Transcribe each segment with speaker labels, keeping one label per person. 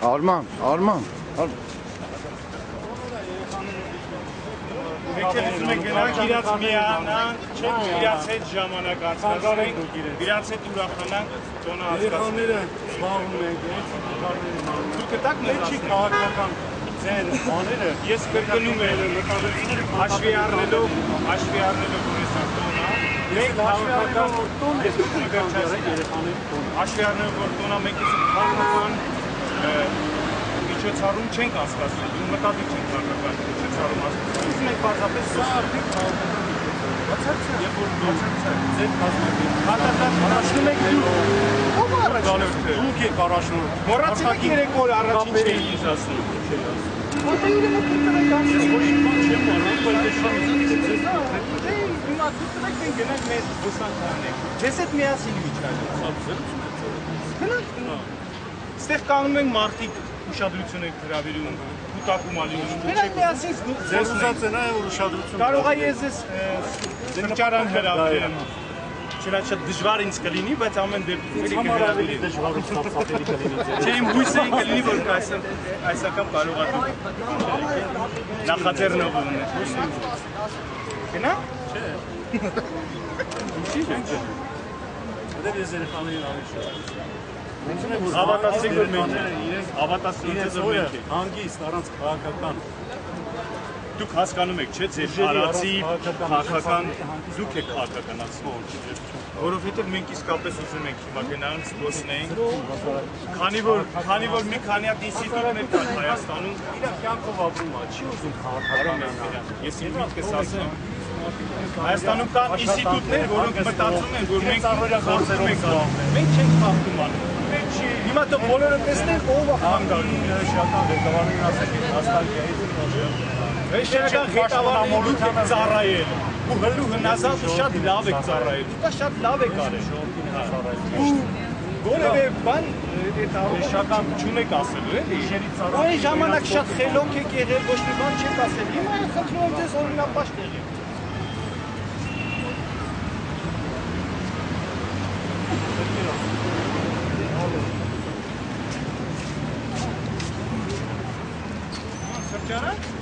Speaker 1: Արման։
Speaker 2: Եկել եք գնանք իրաց միանանք, իրաց հետ ժամանակ անցկացնենք, իրաց հետ ուրախանանք, տոնը անցկացնենք։
Speaker 3: Երեխաները զբաղվում են,
Speaker 2: Դուք կտակ մեզ
Speaker 3: չի քաղաքական ձեր բաները,
Speaker 2: ես կրկնում եմ, հաշվի առնելով ունեցան տոնը, մենք քաղաքական հաշվի առնելով որ տոնը մենք քաղաքական միջոցառում չենք անցկացնել, ու մտադիր չենք քաղաքական միջոցառում անցկացնել, մենք պարզապես սա արդեն քաղաքական բացարձակ, երբ որ ձեր կազմակերպ առաջնում եք ով առաջնում դուք եք առաջնում, մոռացեք 3 օր առաջին չէի ինձ ասում, որտե ուրեմն կտրեք անցել, ոչ բան չեմ անում, բայց հիմա կտրեք մենք գնանք մեր բուսանքանենք, ձեզ հետ միասին միջանալու, Ստեղ կանում ենք մարդիկ ուշադրություն եք հրավիրում, կուտակում ալինում, դուք միասին
Speaker 3: ձեր ուզած է նաև որ ուշադրություն
Speaker 2: կարող է ես սրճարան հրավիրեմ, չնայած շատ դժվար ինձ կլինի, բայց ամեն դեպքում
Speaker 3: համար ավելի դժվար ու սապսապելի կլինի ձեր
Speaker 2: չէ, իմ հույսը կլինի, որ այս անգամ կարող եք նախաձեռնող ունենալ։ Գնա? Չէ։ Ինչի՞ չէ։
Speaker 3: Դե ես երեխաներին ավելի շատ
Speaker 2: Հավատացեք որ մենք ենք,
Speaker 3: հանգիստ առանց քաղաքական
Speaker 2: դուք հասկանում եք, չէ, ձեր արածի քաղաքական դուք եք քաղաքականացնում, որովհետև մենք իսկապես ուզում ենք հիմա գնանք զբոսնենք, քանի որ մի քանի հատ ինստիտուտներ կան Հայաստանում,
Speaker 3: իրար կյանքով ապրում է, չի ուզում քաղաքականանալ։
Speaker 2: Ես իմ միտքս ասեմ, Հայաստանում կան ինստիտուտներ, որոնք մտածում են, որ մենք խորհուրդ ենք անում, մենք չենք խախտում անում։ Հիմա դու բոլորը տեսնեք ով է խանգարում
Speaker 3: շական ղեկավարին ասեք հաստատիայից
Speaker 2: Վերջերական ղեկավարին ծառայել ու հլու հնազանդ ու շատ լավ եք ծառայել դա շատ լավ եք արել ու որևէ բան այդ առողջական չունեք ասելու էլի այն ժամանակ շատ խելոք եք եղել ոչ մի բան չեք ասել հիմա խնդրում եմ ձեզ օրինապաշտ եղեք Սրճարան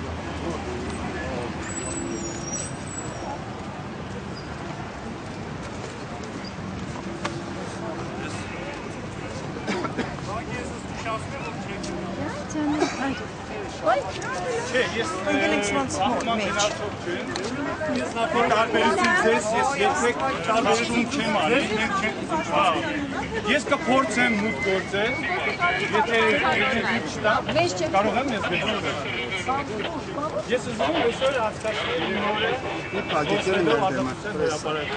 Speaker 2: Չէ, ես աղման գնացող չեմ, ես նախորդ տարբերություն ձեզ, ես երբեք տարբերություն չեմ արել, ես կփորձեմ մուտք գործել, եթե չտա, կարող եմ ես գծել Ես ուզում եմ այսօր հասկացնել իմ օրը, խոսելով ազատության հրապարակ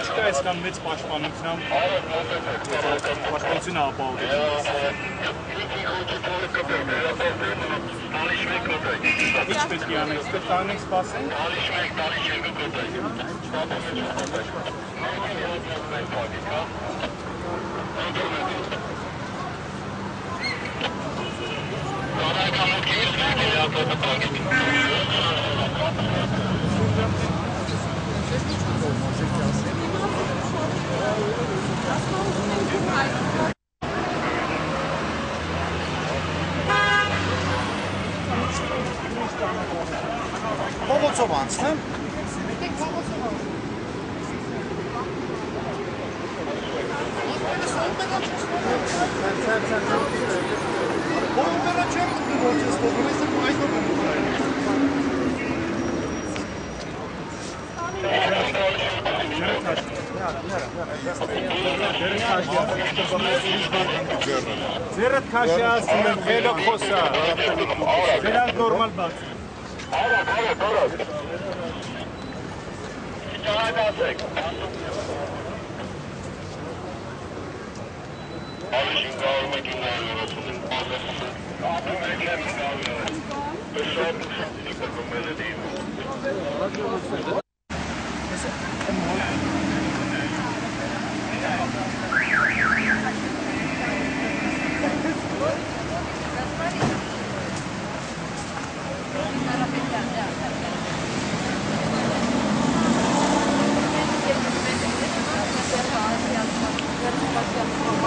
Speaker 2: չկա այսքան մեծ պաշտպանությամբ պաշտպանությունը ապահովել Ինչ պետք է անենք, ստեղ տանենք սպասենք
Speaker 1: Փողոցով անցնեմ
Speaker 2: Ձերդ քաշի ասում եմ, խելոք խոսա Ձերանք նորմալ բաց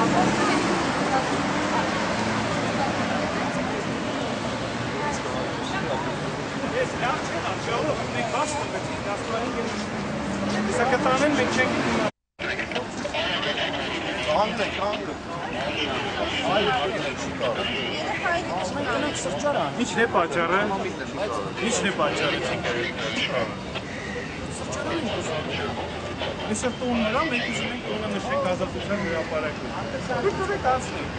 Speaker 4: Gracias.
Speaker 2: Սակատանեն մենք չենք
Speaker 1: Կանգ է, կանգ է։
Speaker 2: Ինչն է պատճառը։ Ինչն է պատճառը։ Այսօր տուններա մենք ուզում ենք տունը նշենք ազատության հրապարակում։ Դուք եք անցնենք։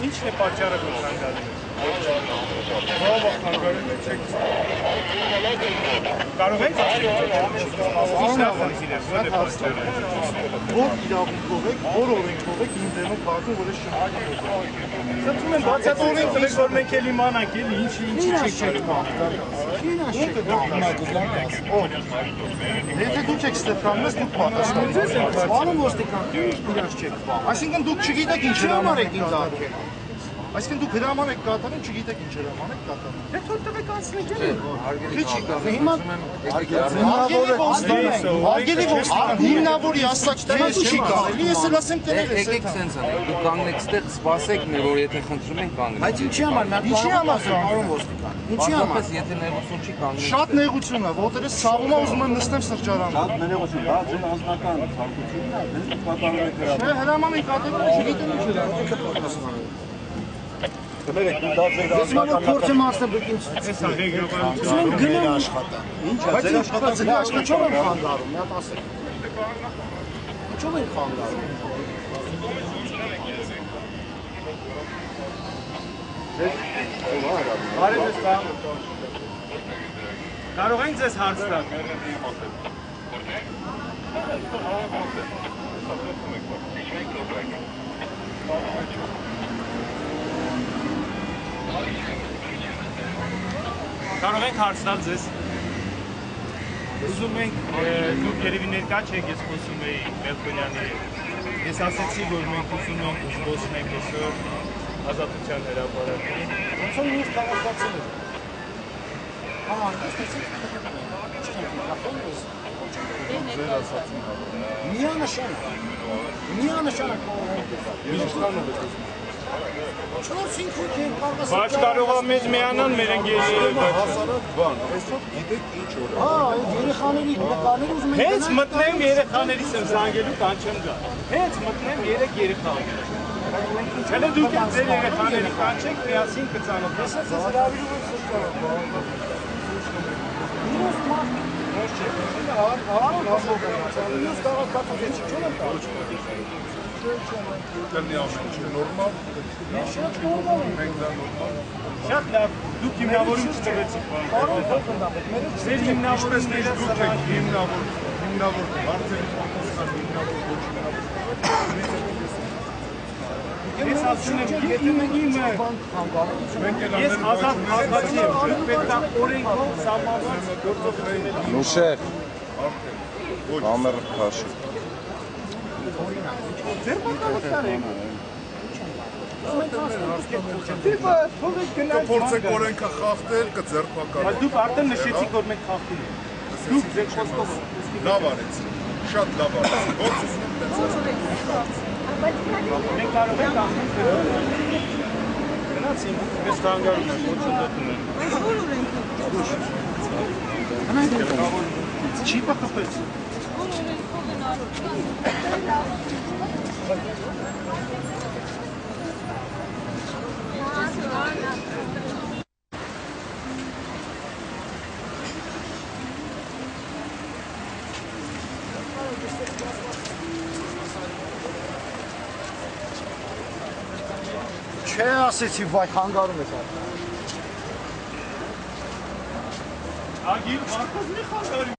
Speaker 2: Ինչն է պատճառը որ խանգարում եք։ Ո՞վ է խանգարում եք չեք։ Կարող եք Ինչն է խնդիրը, ո՞ր է պատճառը։
Speaker 1: Որ իրավունքով եք, որ օրենքով եք իմ դեմով բացում, որ ես շնորհակալ
Speaker 2: Սա մենք բացատրենք, որ մենք էլ իմանանք, էլի ինչի չեք
Speaker 1: Եթե դուք եք Ստեփաննես, դուք պատասխանատու եք։ Պարոն ոստիկան, իրաց չեք բան։ Այսինքն դուք չգիտեք ինչ հրաման եք ինձ արկել։ Այսինքն դուք հրաման եք կատարում, չգիտեք ինչ հրաման եք կատարում։
Speaker 2: Դե թող տվեք անցնենք էլի։
Speaker 1: Հիմա հարգելի ոստիկան, հիմնավորի ասած տեմը չի կարելի, ես էլ ասեմ տերել ես։
Speaker 4: Եկեք սենց անենք, դուք կանգնեք ստեղ, սպասեք մեր, որ եթե խնդրում ենք կանգնենք։
Speaker 1: Բայց ինչի համար, ինչի համար պարոն ոստիկան։ Ինչի համար։
Speaker 4: Պարզապես եթե նեղություն չի կանգնենք։
Speaker 1: Շատ նեղություն է, որտեղ ես ցավում եմ ուզում եմ նստեմ սրճարանում։
Speaker 3: Շատ ներողություն, դա ձեր անձնական ցանկությունն է, դες կատարում եք հրաման։
Speaker 1: Չէ, հրաման եք կատարում, չգիտեմ ինչ հրաման եք պատասխանում։
Speaker 3: Կներեք, դու դա ձեր անձնական
Speaker 1: Փորձեմ ասեմ դուք ինձ
Speaker 2: Այսա ռեգլամենտը
Speaker 1: գնամ աշխատան։ Ինչ է, ձեր աշխատանքը ինչով եմ խանգարում, մի հատ ասեք։ Ինչով եմ խանգարում։
Speaker 2: Բարև ձեզ կարող ենք ձեզ հարց տալ։ Կարող ենք հարց տալ ձեզ։ Ուզում ենք դուք երևի ներկա չեք, ես խոսում էի Մելքոնյանի հետ։ Ես ասացի, որ մենք ուզում ենք զբոսնենք այսօր ազատության հրապարակին։
Speaker 1: Ոնց որ մյուս քաղաքացիներ։ Հա, միանշանակ
Speaker 2: Բայց կարող է մեզ միանան մեր ընկերները, բայց
Speaker 1: հասարակ բան, այսօր գիտեք ինչ օր է։ Հա, երեխաների նկարներ ուզում են
Speaker 2: հենց մտնեմ երեխաներից եմ զանգելու տան չեմ գա։ Հենց մտնեմ 3 երեխա։ Չէ՞ դուք ձեր երեխաների կանչեք, միասին կծանոթանանք։
Speaker 1: Ես հրավիրում եմ սրճարան։ Մյուս մարդ ոչ չէ։ Արան հասողանացան։ Մյուս քաղաքացիներ չունեն կարող։
Speaker 5: Կլինի ամեն ինչ նորմալ,
Speaker 1: Շատ նորմալ է։
Speaker 5: մենք դա նորմալ։
Speaker 2: Շատ լավ, դուք հիմնավորում չտվեցիք բան։
Speaker 1: Պարոն Փոխնդապետ, մեր
Speaker 2: Ձեր հիմնավորումները
Speaker 5: Դուք եք հիմնավոր մարդերի պատասխան հիմնավոր ոչ հիմնավոր։
Speaker 2: Ես ասում եմ, եթե իմը ես ազատ քաղաքացի եմ, դուք պետք է օրենքով սահմանված գործողություններ
Speaker 6: Նուշեր, կամեր քաշի։
Speaker 2: ձեր պատասխան եք։ Դիպա թողեք գնալ։
Speaker 5: Կփորձեք օրենքը խախտել, կձերբակալեք։
Speaker 2: Բայց դուք արդեն նշեցիք, որ մենք խախտում ենք։ Դուք ձեր խոսքով
Speaker 5: Լավ արեցիք, շատ լավ արեցիք։ Ոնց ուզում եք տենց արեք։
Speaker 2: մենք կարող ենք անցնել։ Գնացին, ես հանգարում եմ, ոչ ընդդեմ եմ։
Speaker 1: չի բախփեց։ Չէ, ասեցի, վայ, խանգարում ես այդ։
Speaker 2: Ագիր, Մարկոս մի խանգարի։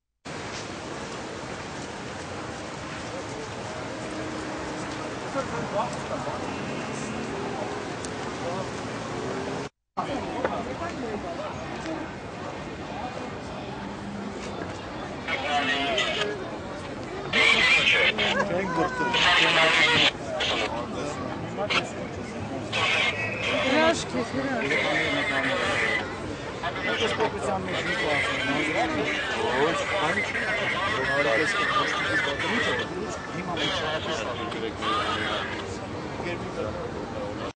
Speaker 1: Չենք գործում։ Ես պետության մեջ մի կողմ ասեմ։ Ոչ, այն չի։ Հարաբերս կողմից պատմիչ է, դուրս